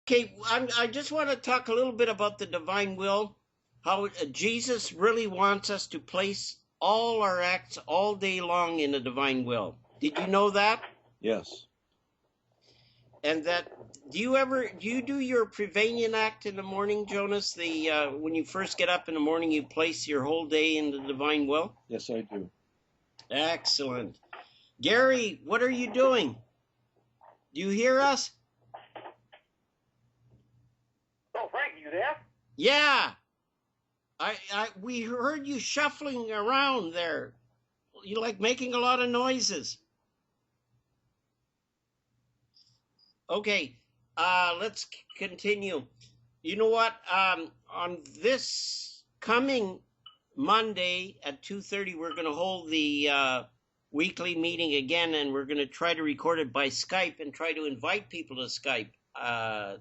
Okay, I just want to talk a little bit about the divine will, how Jesus really wants us to place all our acts all day long in the divine will. Did you know that? Yes. And that, do you do your Prevenian act in the morning, Jonas? When you first get up in the morning, you place your whole day in the divine will? Yes, I do. Excellent. Gary, what are you doing? Do you hear us? Oh, Frank, you there? Yeah. We heard you shuffling around there. You like making a lot of noises. Okay, let's continue. You know what? On this coming Monday at 2:30, we're going to hold the weekly meeting again, and we're going to try to record it by Skype and try to invite people to Skype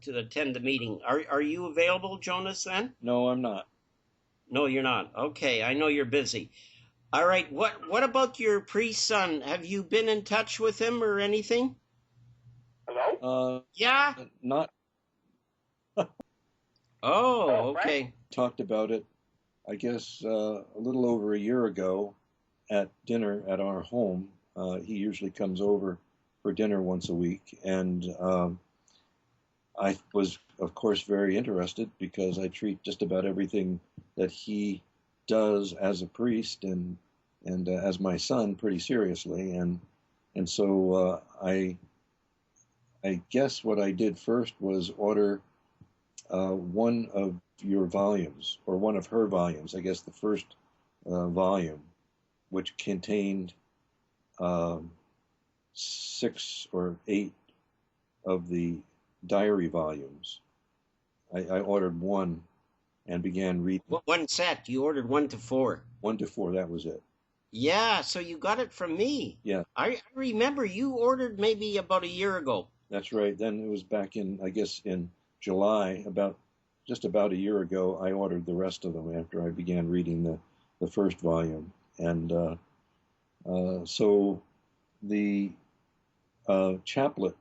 to attend the meeting. Are you available, Jonas, then? No, I'm not. No, you're not. Okay, I know you're busy. All right, what about your priest son? Have you been in touch with him or anything? Hello? Yeah? Not Oh, Frank? okay. talked about it, I guess, a little over a year ago at dinner at our home. He usually comes over for dinner once a week, and I was, of course, very interested because I treat just about everything that he does as a priest and as my son pretty seriously, and so I guess what I did first was order one of your volumes, or one of her volumes, I guess the first volume, which contained 6 or 8 of the diary volumes. I ordered one and began reading. One set. You ordered 1 to 4. 1 to 4, that was it. Yeah, so you got it from me. Yeah. I remember you ordered maybe about a year ago. That's right. Then it was back in, I guess, in July, just about a year ago, I ordered the rest of them after I began reading the first volume. And so the chaplet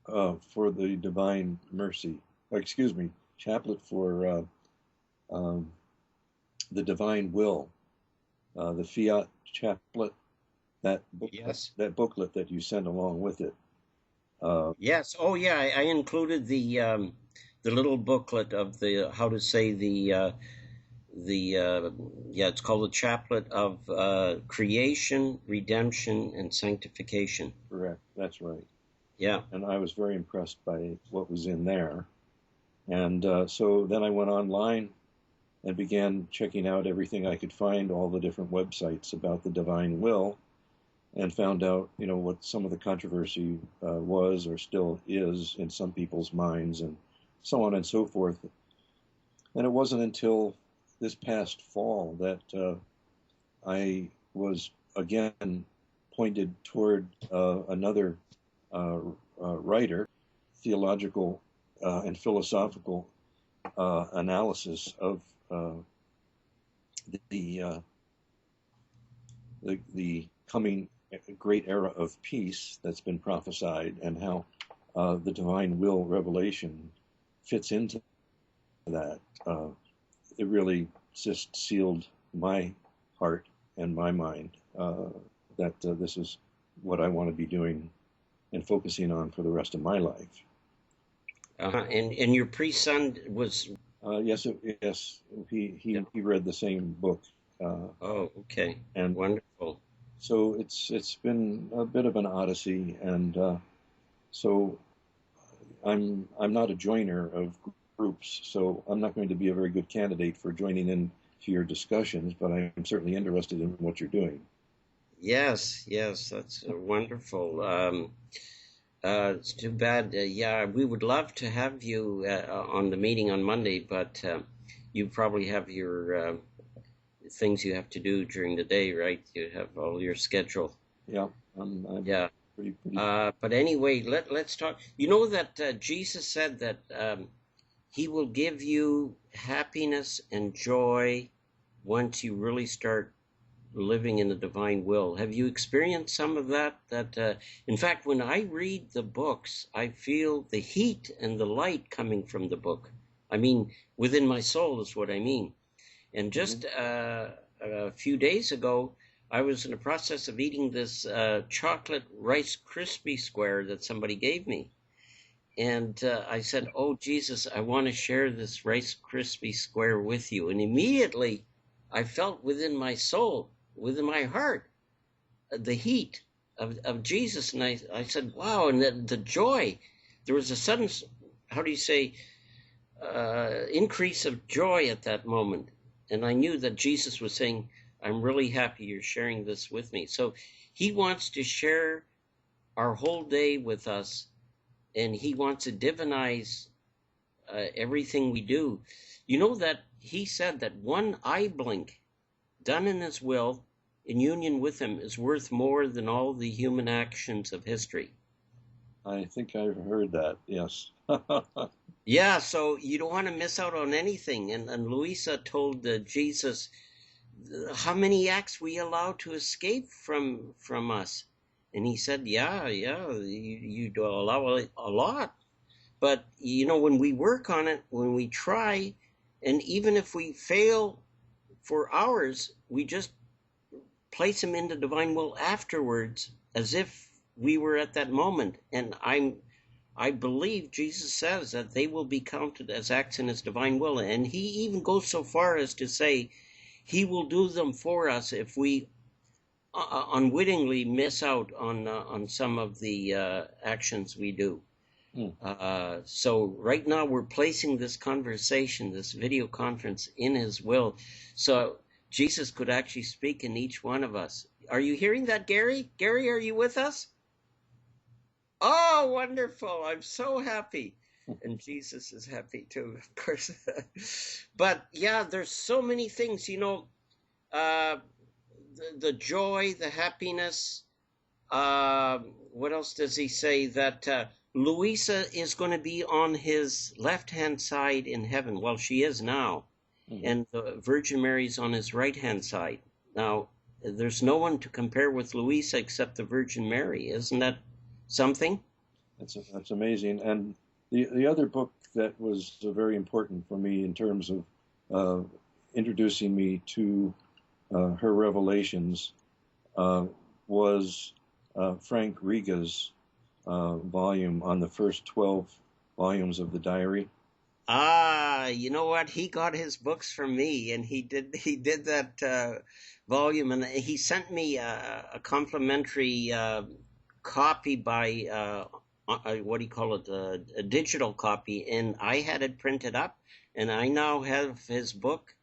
for the Divine Mercy, chaplet for the Divine Will, the Fiat chaplet, that Yes. that booklet that you sent along with it. Yes. Oh, yeah. I included the little booklet of the how to say it's called the Chaplet of Creation, Redemption, and Sanctification. Correct. That's right. Yeah. And I was very impressed by what was in there. And so then I went online and began checking out everything I could find, all the different websites about the divine will, and found out, what some of the controversy was or still is in some people's minds, and so on and so forth. And it wasn't until this past fall that I was again pointed toward another writer, theological and philosophical analysis of the coming great era of peace that's been prophesied, and how the divine will revelation fits into that. It really just sealed my heart and my mind that this is what I want to be doing and focusing on for the rest of my life. And your priest son was. Yes, he read the same book. Oh, okay. And wonderful. So it's been a bit of an odyssey, and so I'm not a joiner of groups, so I'm not going to be a very good candidate for joining in to your discussions, but I'm certainly interested in what you're doing. Yes, that's wonderful. It's too bad. Yeah, we would love to have you on the meeting on Monday, but you probably have your things you have to do during the day, right? You have all your schedule. Yeah. I'm yeah. Pretty. But anyway, let's talk. You know that Jesus said that he will give you happiness and joy once you really start living in the divine will. Have you experienced some of that? In fact, when I read the books, I feel the heat and the light coming from the book. I mean, within my soul is what I mean. And just a few days ago, I was in the process of eating this chocolate Rice Krispie square that somebody gave me. And I said, "Oh, Jesus, I want to share this Rice Krispie square with you." And immediately I felt within my soul, within my heart, the heat of Jesus. And I said, wow, and the joy. There was a sudden, how do you say, increase of joy at that moment. And I knew that Jesus was saying, I'm really happy you're sharing this with me. So he wants to share our whole day with us, and he wants to divinize everything we do. You know that he said that one eye blink done in his will in union with him is worth more than all the human actions of history. I think I've heard that, yes. Yeah, so you don't want to miss out on anything. And Louisa told Jesus how many acts we allow to escape from us. And he said, yeah, you do allow a lot. But, you know, when we work on it, when we try, and even if we fail for hours, we just place them into divine will afterwards as if we were at that moment. And I believe Jesus says that they will be counted as acts in his divine will. And he even goes so far as to say he will do them for us if we unwittingly miss out on some of the actions we do. So right now we're placing this conversation, this video conference, in his will. So Jesus could actually speak in each one of us. Are you hearing that, Gary? Gary, are you with us? Oh, wonderful. I'm so happy. And Jesus is happy too, of course. But yeah, there's so many things, you know, the joy, the happiness. What else does he say? That Louisa is going to be on his left-hand side in heaven. Well, she is now. And the Virgin Mary's on his right-hand side. Now, there's no one to compare with Louisa except the Virgin Mary. Isn't that something? That's amazing. And the other book that was very important for me in terms of introducing me to her revelations was Frank Riga's volume on the first 12 volumes of the diary. Ah, you know what? He got his books from me, and he did that volume, and he sent me a complimentary copy by what do you call it? A digital copy, and I had it printed up, and I now have his book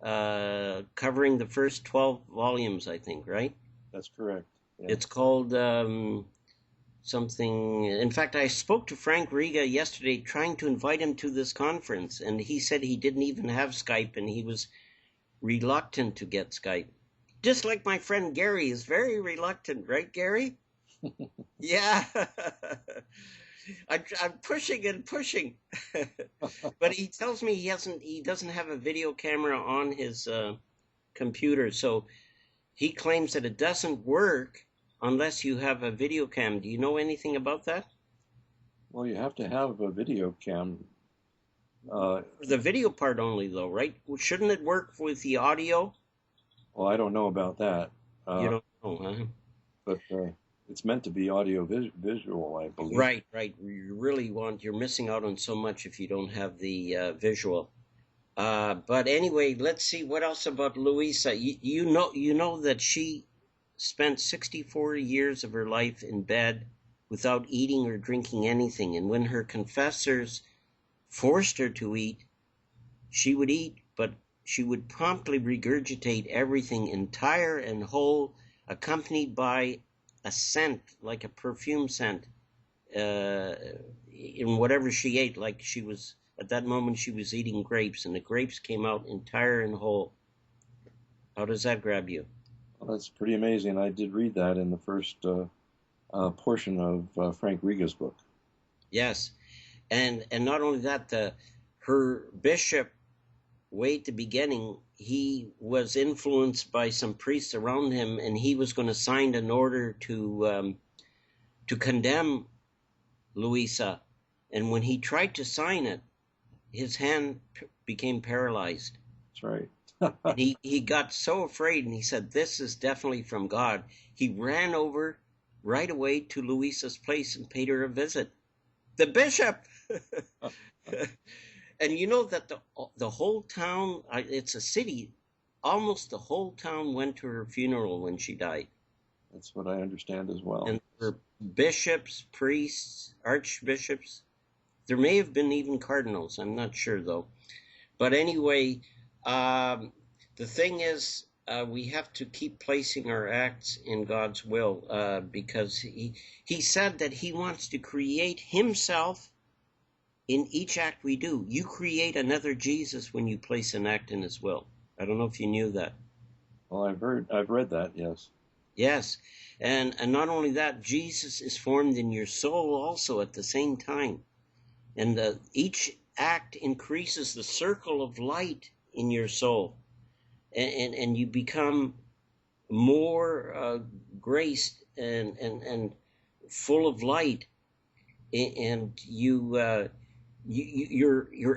covering the first 12 volumes, I think, right? That's correct. Yeah. It's called something. In fact, I spoke to Frank Riga yesterday trying to invite him to this conference, and he said he didn't even have Skype, and he was reluctant to get Skype. Just like my friend Gary is very reluctant, right, Gary? Yeah. I'm pushing and pushing. But he tells me he doesn't have a video camera on his computer, so he claims that it doesn't work unless you have a video cam. Do you know anything about that? Well, you have to have a video cam. The video part only, though, right? Shouldn't it work with the audio? Well, I don't know about that. You don't know, huh? But it's meant to be audio visual, I believe. Right. You're missing out on so much if you don't have the visual. But anyway, let's see what else about Louisa. You know that she spent 64 years of her life in bed without eating or drinking anything. And when her confessors forced her to eat, she would eat, but she would promptly regurgitate everything entire and whole, accompanied by a scent, like a perfume scent, in whatever she ate. Like she was, at that moment, she was eating grapes, and the grapes came out entire and whole. How does that grab you? Well, that's pretty amazing. I did read that in the first portion of Frank Riga's book. Yes, and not only that, her bishop way at the beginning, he was influenced by some priests around him, and he was going to sign an order to condemn Louisa. And when he tried to sign it, his hand became paralyzed. That's right. And he got so afraid, and he said, "This is definitely from God." He ran over right away to Louisa's place and paid her a visit. The bishop! And you know that the whole town, it's a city, almost the whole town went to her funeral when she died. That's what I understand as well. And her bishops, priests, archbishops, there may have been even cardinals, I'm not sure though. But anyway, the thing is, we have to keep placing our acts in God's will, because he said that he wants to create himself in each act we do. You create another Jesus when you place an act in his will. I don't know if you knew that. Well, I've read that, yes. Yes. And not only that, Jesus is formed in your soul also at the same time. And each act increases the circle of light in your soul. And you become more graced and full of light. And your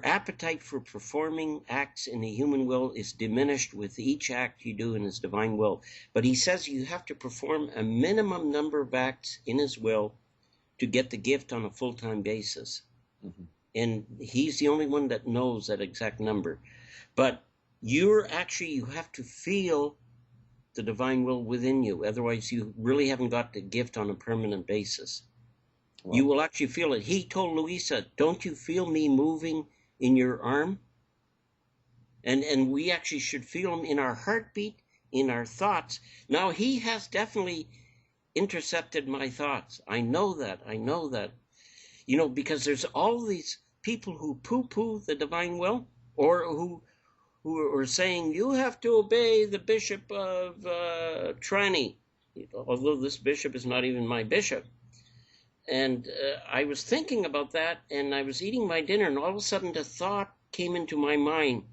appetite for performing acts in the human will is diminished with each act you do in his divine will. But he says you have to perform a minimum number of acts in his will to get the gift on a full-time basis. Mm-hmm. And he's the only one that knows that exact number. But you have to feel the divine will within you. Otherwise, you really haven't got the gift on a permanent basis. Wow. You will actually feel it. He told Louisa, "Don't you feel me moving in your arm?" And we actually should feel him in our heartbeat, in our thoughts. Now, he has definitely intercepted my thoughts. I know that. You know, because there's all these people who poo-poo the divine will, or who are saying, you have to obey the Bishop of Trani, although this bishop is not even my bishop. And I was thinking about that, and I was eating my dinner, and all of a sudden the thought came into my mind,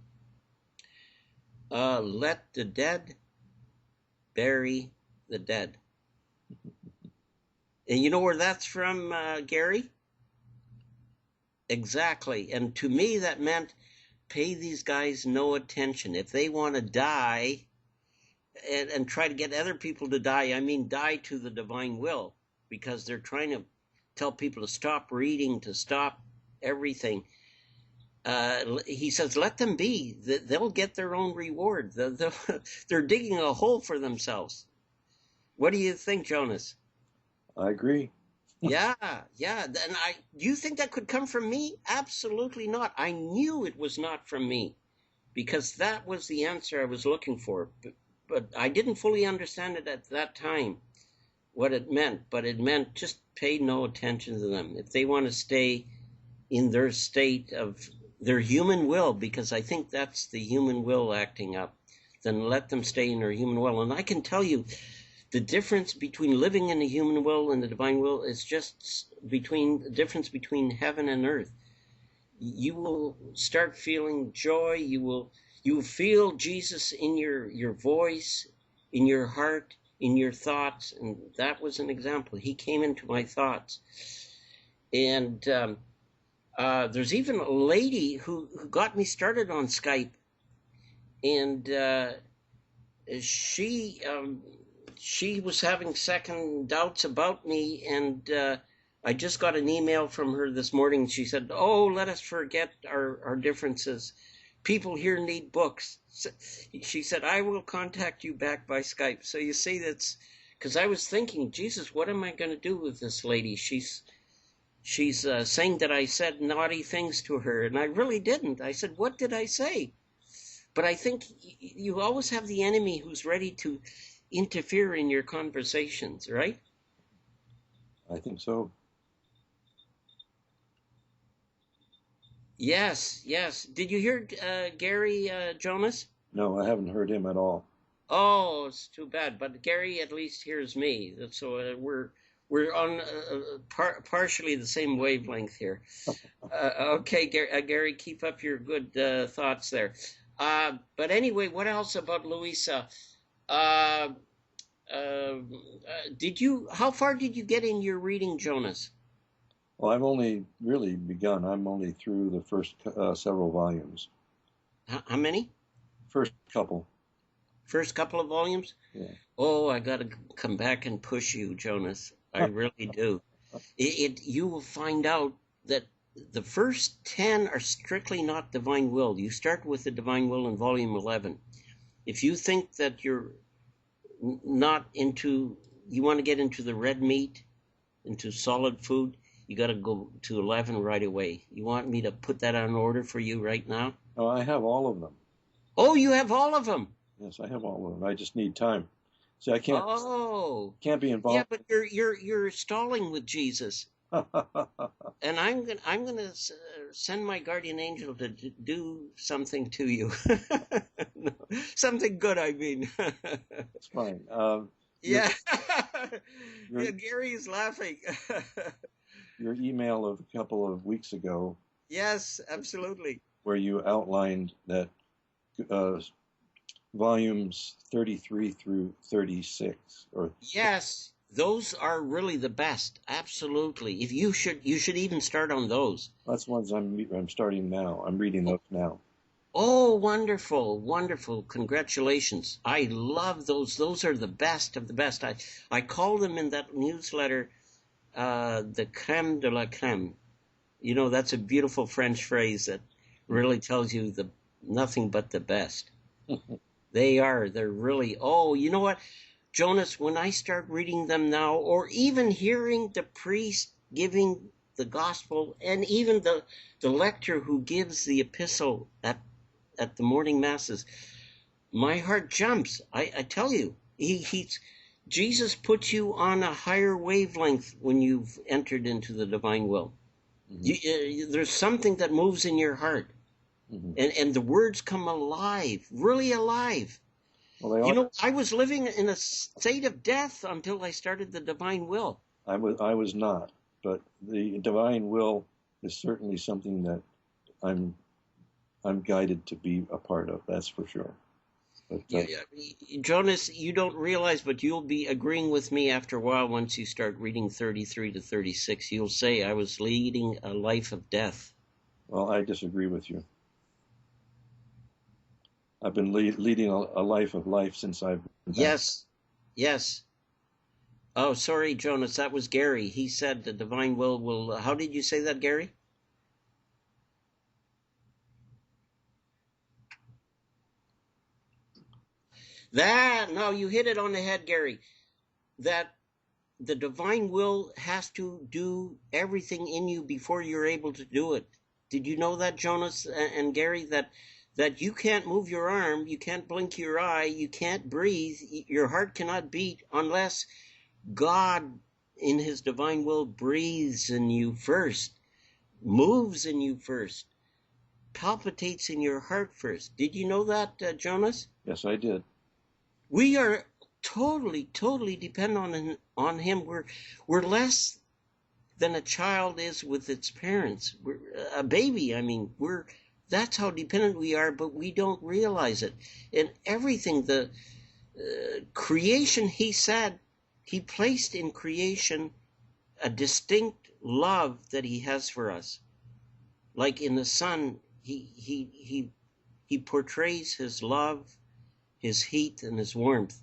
let the dead bury the dead. And you know where that's from, Gary? Exactly. And to me, that meant pay these guys no attention. If they want to die and try to get other people to die, I mean die to the divine will, because they're trying to tell people to stop reading, to stop everything. He says, let them be. They'll get their own reward. They're digging a hole for themselves. What do you think, Jonas? I agree. Yeah. And do you think that could come from me? Absolutely not. I knew it was not from me, because that was the answer I was looking for. But I didn't fully understand it at that time, what it meant. But it meant just pay no attention to them. If they want to stay in their state of their human will, because I think that's the human will acting up, then let them stay in their human will. And I can tell you, the difference between living in the human will and the divine will is just the difference between heaven and earth. You will start feeling joy. You will feel Jesus in your voice, in your heart, in your thoughts. And that was an example. He came into my thoughts. And there's even a lady who got me started on Skype. And she was having second doubts about me, and I just got an email from her this morning. She said, "Oh, let us forget our differences. People here need books." She said, "I will contact you back by Skype." So you see, that's because I was thinking, Jesus, what am I going to do with this lady? She's saying that I said naughty things to her, and I really didn't. I said, what did I say? But I think you always have the enemy who's ready to interfere in your conversations, right? I think so. Yes. Did you hear Gary, Jonas? No, I haven't heard him at all. Oh, it's too bad. But Gary at least hears me, so we're on partially the same wavelength here. Okay, Gary, keep up your good thoughts there. But anyway, what else about Louisa? Uh, how far did you get in your reading, Jonas? Well, I've only really begun. I'm only through the first several volumes. How many? First couple. First couple of volumes? Yeah. Oh, I got to come back and push you, Jonas. I really do. You will find out that the first 10 are strictly not divine will. You start with the divine will in volume 11. If you think that you're not into, you want to get into the red meat, into solid food, you got to go to 11 right away. You want me to put that on order for you right now? Oh, I have all of them. Oh, you have all of them. Yes, I have all of them. I just need time. See, I can't be Yeah, involved. but you're stalling with Jesus. And I'm gonna send my guardian angel to do something to you. No, something good, I mean. It's fine. Yeah. Yeah, Gary is laughing. Your email of a couple of weeks ago, Yes, absolutely. where you outlined that volumes 33 through 36, or Yes, those are really the best. Absolutely. If you should even start on those. that's ones I'm starting now. I'm reading those now. Oh, wonderful, wonderful. Congratulations. I love those. Those are the best of the best. I call them in that newsletter the crème de la crème. You know, that's a beautiful French phrase that really tells you the nothing but the best. They're really, oh, you know what, Jonas, when I start reading them now, or even hearing the priest giving the gospel, and even the lector who gives the epistle at the morning masses, my heart jumps. I tell you, Jesus puts you on a higher wavelength when you've entered into the divine will. Mm-hmm. There's something that moves in your heart, mm-hmm. and the words come alive, really alive. Well, you know, I was living in a state of death until I started the divine will. I was not, but the divine will is certainly something that I'm guided to be a part of. That's for sure. But, Jonas, you don't realize, but you'll be agreeing with me after a while. Once you start reading 33 to 36, you'll say I was leading a life of death. Well, I disagree with you. I've been leading a life of life since I've been back. Yes. Oh, sorry, Jonas, that was Gary. He said the divine will, how did you say that, Gary? No, you hit it on the head, Gary. That the divine will has to do everything in you before you're able to do it. Did you know that, Jonas and Gary, that you can't move your arm, you can't blink your eye, you can't breathe, your heart cannot beat unless God in his divine will breathes in you first, moves in you first, palpitates in your heart first. Did you know that, Jonas? Yes, I did. We are totally dependent on him. We're less than a child is with its parents. We're a baby. I mean, that's how dependent we are, but we don't realize it. And everything, the creation, he said, he placed in creation a distinct love that he has for us. Like in the sun, he portrays his love, his heat, and his warmth.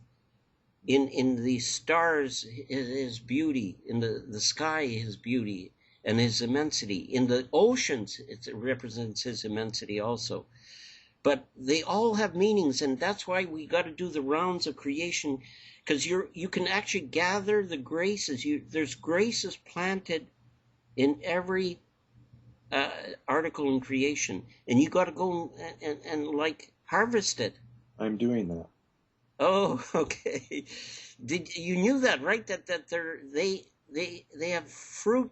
In the stars, his beauty. In the sky, his beauty and his immensity. In the oceans, it represents his immensity also. But they all have meanings, and that's why we got to do the rounds of creation, because you can actually gather the graces. There's graces planted in every article in creation, and you got to go and like harvest it. I'm doing that. Oh, okay. You knew that, right? That they have fruit,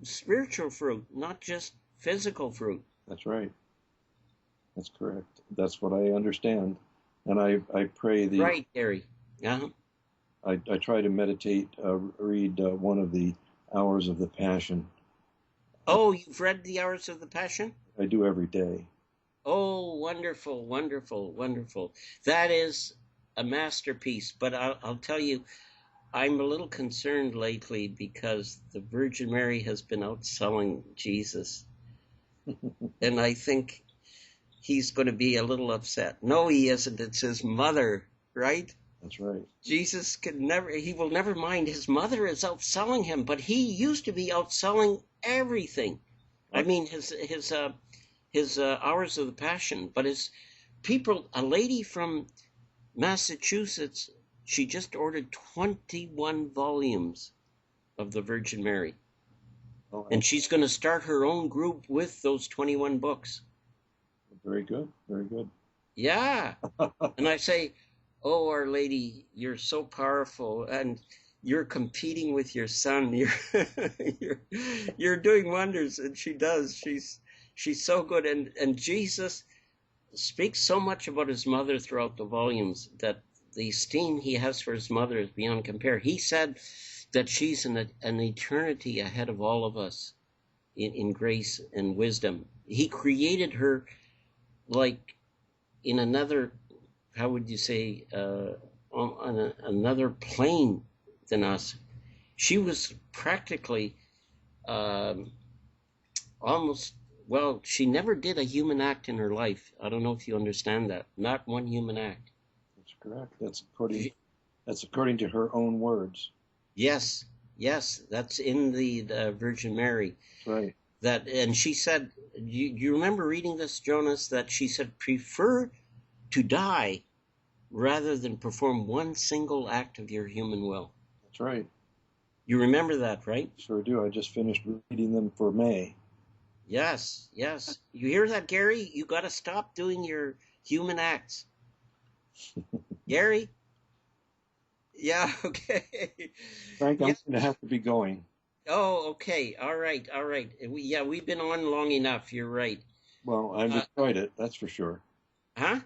spiritual fruit, not just physical fruit. That's right. That's correct. That's what I understand, and I pray the right, Gary. Uh-huh. I try to meditate, read one of the Hours of the Passion. Oh, you've read the Hours of the Passion? I do every day. Oh, wonderful, wonderful, wonderful. That is a masterpiece. But I'll tell you, I'm a little concerned lately because the Virgin Mary has been outselling Jesus. And I think he's going to be a little upset. No, he isn't. It's his mother, right? That's right. Jesus he will never mind. His mother is outselling him, but he used to be outselling everything. I mean, his Hours of the Passion, but his people, a lady from Massachusetts, she just ordered 21 volumes of the Virgin Mary. Oh, And she's going to start her own group with those 21 books. very good. Very good. Yeah. And I say, oh, Our Lady, you're so powerful, and you're competing with your son. You're doing wonders, and she does. She's so good, and Jesus speaks so much about his mother throughout the volumes that the esteem he has for his mother is beyond compare. He said that she's an eternity ahead of all of us in grace and wisdom. He created her like in another, how would you say, on another plane than us. She was practically almost, well, she never did a human act in her life. I don't know if you understand that. Not one human act. That's correct. That's according to her own words. Yes, yes, that's in the Virgin Mary. That's right. That, and she said, you remember reading this, Jonas, that she said, prefer to die rather than perform one single act of your human will. That's right. You remember that, right? Sure do. I just finished reading them for May. Yes, yes. You hear that, Gary? You got to stop doing your human acts. Gary? Yeah, okay. Frank, I'm Yeah. going to have to be going. Oh, okay. All right, all right. We've been on long enough. You're right. Well, I've enjoyed it, that's for sure. Huh?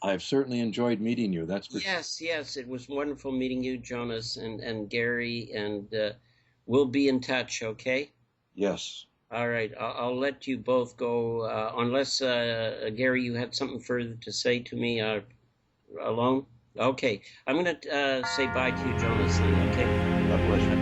I've certainly enjoyed meeting you, that's for sure. Yes, yes. It was wonderful meeting you, Jonas and Gary, and we'll be in touch, okay? Yes. All right. I'll let you both go, unless, Gary, you had something further to say to me alone? Okay. I'm going to say bye to you, Jonas, then, okay? God bless you.